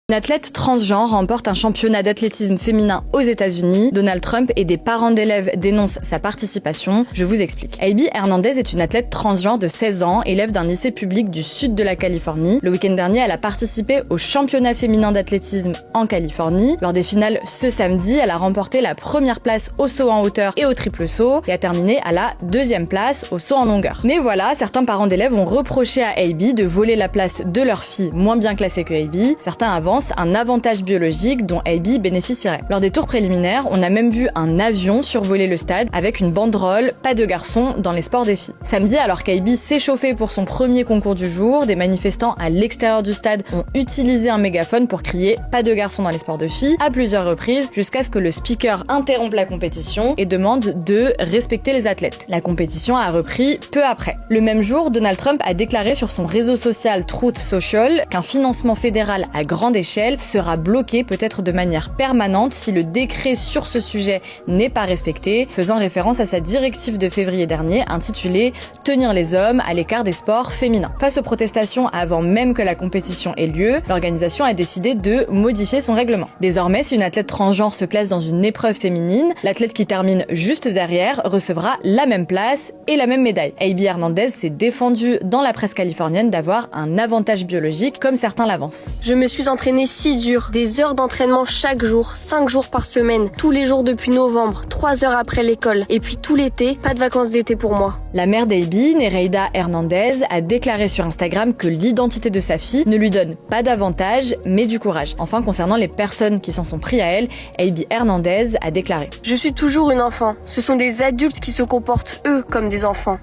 Une athlète transgenre remporte un championnat d'athlétisme féminin aux États-Unis. Donald Trump et des parents d'élèves dénoncent sa participation. Je vous explique. Abby Hernandez est une athlète transgenre de 16 ans, élève d'un lycée public du sud de la Californie. Le week-end dernier, elle a participé au championnat féminin d'athlétisme en Californie. Lors des finales ce samedi, elle a remporté la première place au saut en hauteur et au triple saut et a terminé à la deuxième place au saut en longueur. Mais voilà, certains parents d'élèves ont reproché à Abby de voler la place de leur fille moins bien classée que Abby. Certains avancent un avantage biologique dont Abby bénéficierait. Lors des tours préliminaires, on a même vu un avion survoler le stade avec une banderole « Pas de garçons dans les sports des filles ». Samedi, alors qu'Abby s'échauffait pour son premier concours du jour, des manifestants à l'extérieur du stade ont utilisé un mégaphone pour crier « Pas de garçons dans les sports de filles » à plusieurs reprises jusqu'à ce que le speaker interrompe la compétition et demande de respecter les athlètes. La compétition a repris peu après. Le même jour, Donald Trump a déclaré sur son réseau social Truth Social qu'un financement fédéral à grande échelle sera bloqué peut-être de manière permanente si le décret sur ce sujet n'est pas respecté, faisant référence à sa directive de février dernier intitulée « Tenir les hommes à l'écart des sports féminins ». Face aux protestations avant même que la compétition ait lieu, l'organisation a décidé de modifier son règlement. Désormais, si une athlète transgenre se classe dans une épreuve féminine, l'athlète qui termine juste derrière recevra la même place et la même médaille. Abby Hernandez s'est défendue dans la presse californienne d'avoir un avantage biologique comme certains l'avancent. Je me suis entraînée si dur, des heures d'entraînement chaque jour, 5 jours par semaine, tous les jours depuis novembre, 3 heures après l'école, et puis tout l'été, pas de vacances d'été pour moi. La mère d'Abby, Nereida Hernandez, a déclaré sur Instagram que l'identité de sa fille ne lui donne pas d'avantage, mais du courage. Enfin, concernant les personnes qui s'en sont pris à elle, Abby Hernandez a déclaré « Je suis toujours une enfant. Ce sont des adultes qui se comportent, eux, comme des enfants.